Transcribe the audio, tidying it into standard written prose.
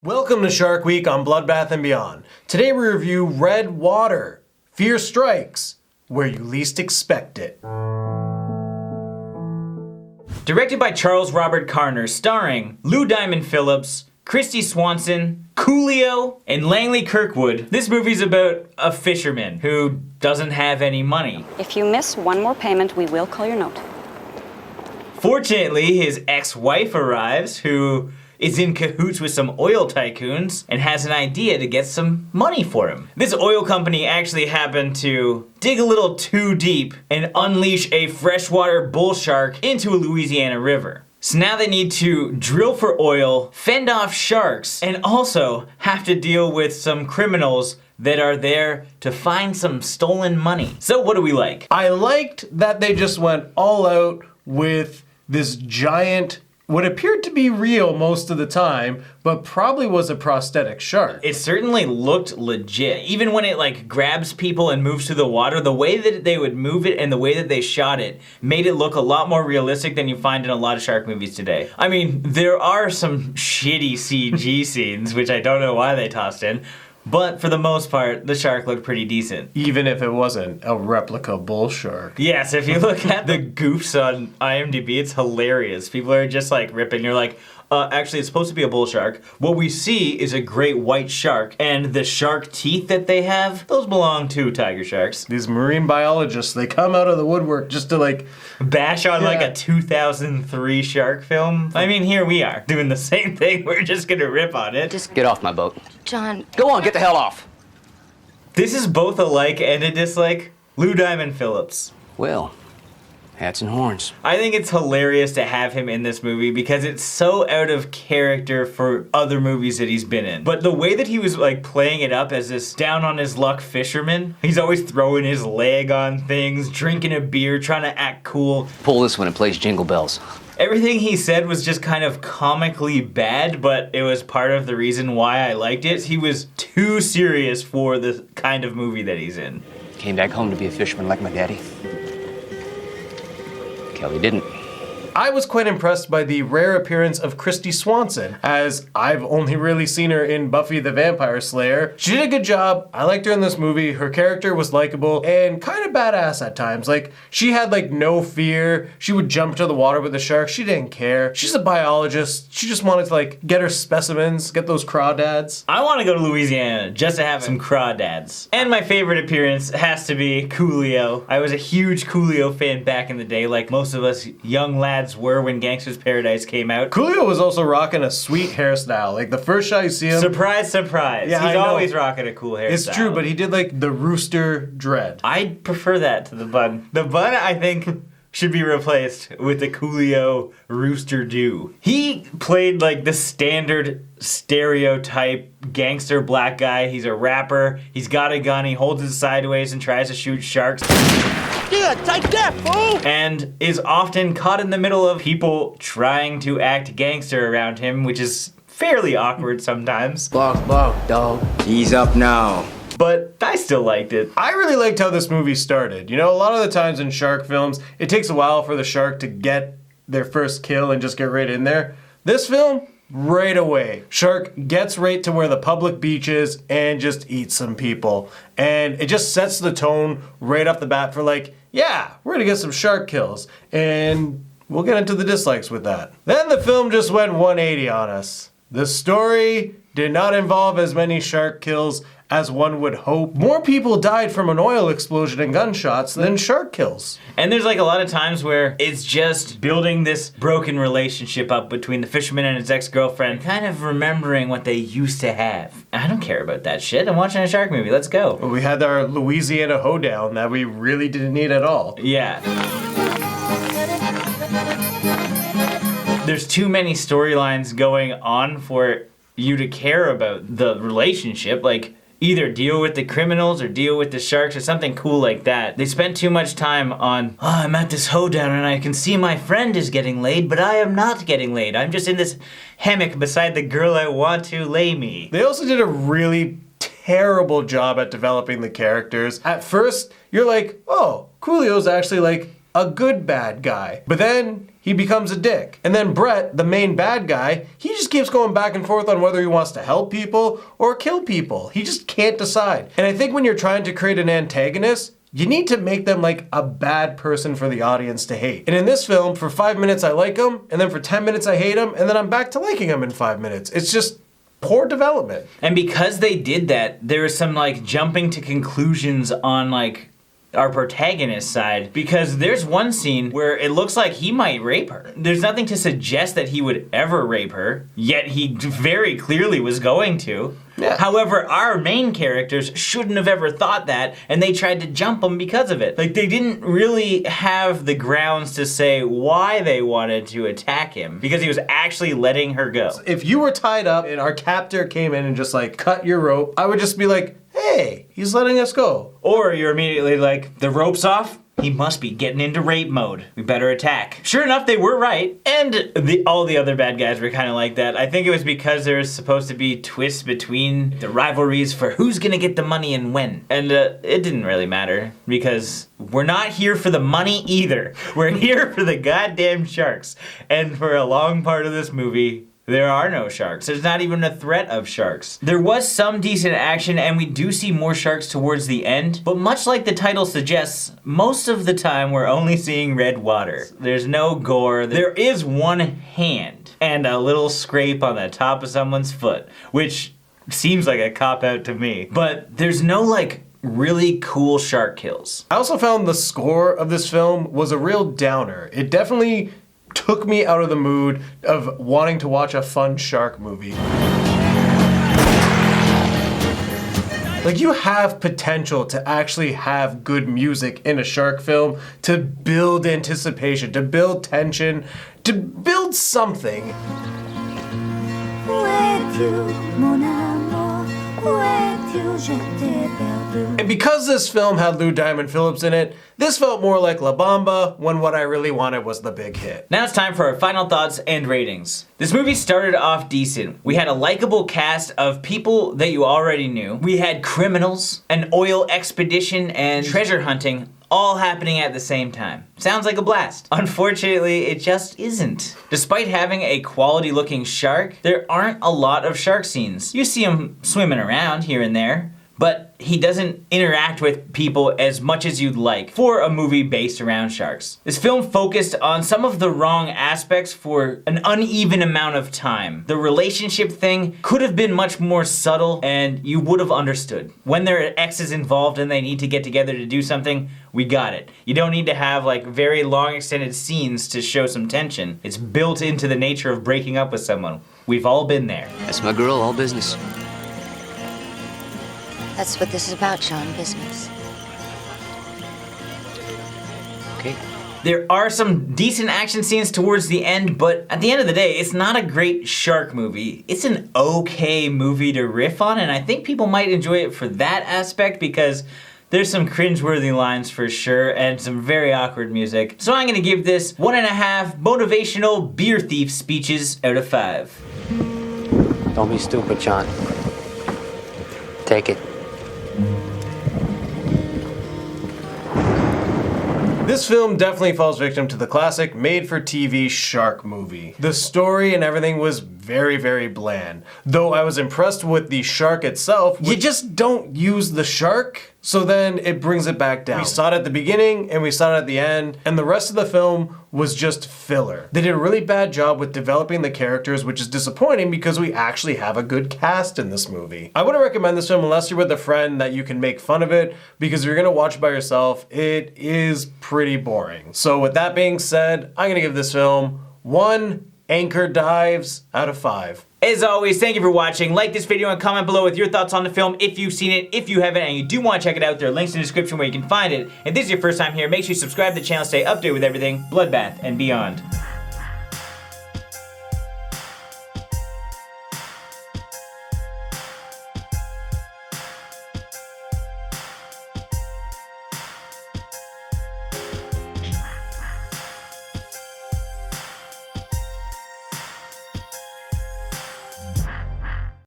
Welcome to Shark Week on Bloodbath and Beyond. Today we review Red Water. Fear strikes where you least expect it. Directed by Charles Robert Carner, starring Lou Diamond Phillips, Kristy Swanson, Coolio, and Langley Kirkwood. This movie's about a fisherman who doesn't have any money. If you miss one more payment, we will call your note. Fortunately, his ex-wife arrives, who is in cahoots with some oil tycoons and has an idea to get some money for him. This oil company actually happened to dig a little too deep and unleash a freshwater bull shark into a Louisiana river. So now they need to drill for oil, fend off sharks, and also have to deal with some criminals that are there to find some stolen money. So what do we like? I liked that they just went all out with this giant, what appeared to be real most of the time, but probably was a prosthetic shark. It certainly looked legit. Even when it like grabs people and moves through the water, the way that they would move it and the way that they shot it made it look a lot more realistic than you find in a lot of shark movies today. I mean, there are some shitty CG scenes, which I don't know why they tossed in, but for the most part, the shark looked pretty decent. Even if it wasn't a replica bull shark. Yes, if you look at the goofs on IMDb, it's hilarious. People are just like ripping. You're like, actually, it's supposed to be a bull shark. What we see is a great white shark, and the shark teeth that they have, those belong to tiger sharks. These marine biologists, they come out of the woodwork just to like bash on like a 2003 shark film. I mean, here we are doing the same thing. We're just gonna rip on it. Just get off my boat. John. Go on, get the hell off. This is both a like and a dislike. Lou Diamond Phillips. Well, hats and horns. I think it's hilarious to have him in this movie because it's so out of character for other movies that he's been in. But the way that he was like playing it up as this down on his luck fisherman, he's always throwing his leg on things, drinking a beer, trying to act cool. Pull this one and plays Jingle Bells. Everything he said was just kind of comically bad, but it was part of the reason why I liked it. He was too serious for the kind of movie that he's in. Came back home to be a fisherman like my daddy. Kelly didn't. I was quite impressed by the rare appearance of Kristy Swanson, as I've only really seen her in Buffy the Vampire Slayer. She did a good job. I liked her in this movie. Her character was likable and kind of badass at times. Like, she had like no fear. She would jump into the water with the shark. She didn't care. She's a biologist. She just wanted to like get her specimens, get those crawdads. I want to go to Louisiana just to have some crawdads. And my favorite appearance has to be Coolio. I was a huge Coolio fan back in the day, like most of us young lads were when Gangsta's Paradise came out. Coolio was also rocking a sweet hairstyle. Like the first shot you see him. Surprise, surprise. Yeah, He's I know. always rocking a cool hairstyle. It's true, but he did like the rooster dread. I prefer that to the bun. The bun, I think, should be replaced with the Coolio Rooster Doo. He played like the standard stereotype gangster black guy. He's a rapper, he's got a gun, he holds it sideways and tries to shoot sharks. Yeah, take that, fool! And is often caught in the middle of people trying to act gangster around him, which is fairly awkward sometimes. Bark, bark, dog. Ease up now. But I still liked it. I really liked how this movie started. You know, a lot of the times in shark films, it takes a while for the shark to get their first kill and just get right in there. This film, right away. Shark gets right to where the public beach is and just eats some people. And it just sets the tone right off the bat for like, yeah, we're gonna get some shark kills. And we'll get into the dislikes with that. Then the film just went 180 on us. The story did not involve as many shark kills as one would hope. More people died from an oil explosion and gunshots than shark kills. And there's like a lot of times where it's just building this broken relationship up between the fisherman and his ex-girlfriend, kind of remembering what they used to have. I don't care about that shit. I'm watching a shark movie. Let's go. We had our Louisiana hoedown that we really didn't need at all. Yeah. There's too many storylines going on for you to care about the relationship. Like, either deal with the criminals or deal with the sharks or something cool like that. They spend too much time on, oh, I'm at this hoedown and I can see my friend is getting laid, but I am not getting laid. I'm just in this hammock beside the girl I want to lay me. They also did a really terrible job at developing the characters. At first, you're like, oh, Coolio's actually like a good bad guy. But then he becomes a dick. And then Brett, the main bad guy, he just keeps going back and forth on whether he wants to help people or kill people. He just can't decide. And I think when you're trying to create an antagonist, you need to make them like a bad person for the audience to hate. And in this film, for 5 minutes I like him, and then for 10 minutes I hate him, and then I'm back to liking him in 5 minutes. It's just poor development. And because they did that, there was some like jumping to conclusions on like our protagonist's side, because there's one scene where it looks like he might rape her. There's nothing to suggest that he would ever rape her, yet he very clearly was going to. Yeah. However, our main characters shouldn't have ever thought that, and they tried to jump him because of it. Like, they didn't really have the grounds to say why they wanted to attack him, because he was actually letting her go. If you were tied up and our captor came in and just like cut your rope, I would just be like, hey, he's letting us go. Or you're immediately like, the rope's off? He must be getting into rape mode. We better attack. Sure enough, they were right. And all the other bad guys were kind of like that. I think it was because there was supposed to be twists between the rivalries for who's gonna get the money and when. And it didn't really matter, because we're not here for the money either. We're here for the goddamn sharks. And for a long part of this movie, there are no sharks. There's not even a threat of sharks. There was some decent action, and we do see more sharks towards the end, but much like the title suggests, most of the time we're only seeing red water. There's no gore. There is one hand and a little scrape on the top of someone's foot, which seems like a cop-out to me. But there's no like really cool shark kills. I also found the score of this film was a real downer. It definitely took me out of the mood of wanting to watch a fun shark movie. Like, you have potential to actually have good music in a shark film, to build anticipation, to build tension, to build something. And because this film had Lou Diamond Phillips in it, this felt more like La Bamba when what I really wanted was the big hit. Now it's time for our final thoughts and ratings. This movie started off decent. We had a likable cast of people that you already knew. We had criminals, an oil expedition, and treasure hunting all happening at the same time. Sounds like a blast. Unfortunately, it just isn't. Despite having a quality looking shark, there aren't a lot of shark scenes. You see him swimming around here and there, but he doesn't interact with people as much as you'd like for a movie based around sharks. This film focused on some of the wrong aspects for an uneven amount of time. The relationship thing could have been much more subtle, and you would have understood. When there are exes involved and they need to get together to do something, we got it. You don't need to have like very long extended scenes to show some tension. It's built into the nature of breaking up with someone. We've all been there. That's my girl, all business. That's what this is about, Sean, business. Okay. There are some decent action scenes towards the end, but at the end of the day, it's not a great shark movie. It's an okay movie to riff on, and I think people might enjoy it for that aspect, because there's some cringeworthy lines for sure, and some very awkward music. So I'm gonna give this 1.5 motivational beer thief speeches out of 5. Don't be stupid, John. Take it. This film definitely falls victim to the classic made-for-TV shark movie. The story and everything was very, very bland. Though I was impressed with the shark itself, you just don't use the shark, so then it brings it back down. We saw it at the beginning and we saw it at the end, and the rest of the film was just filler. They did a really bad job with developing the characters, which is disappointing because we actually have a good cast in this movie. I wouldn't recommend this film unless you're with a friend that you can make fun of it, because if you're gonna watch it by yourself, it is pretty boring. So with that being said, I'm gonna give this film 1 anchor dives out of 5. As always, thank you for watching. Like this video and comment below with your thoughts on the film if you've seen it. If you haven't and you do want to check it out, there are links in the description where you can find it. If this is your first time here, make sure you subscribe to the channel to stay updated with everything Bloodbath and beyond.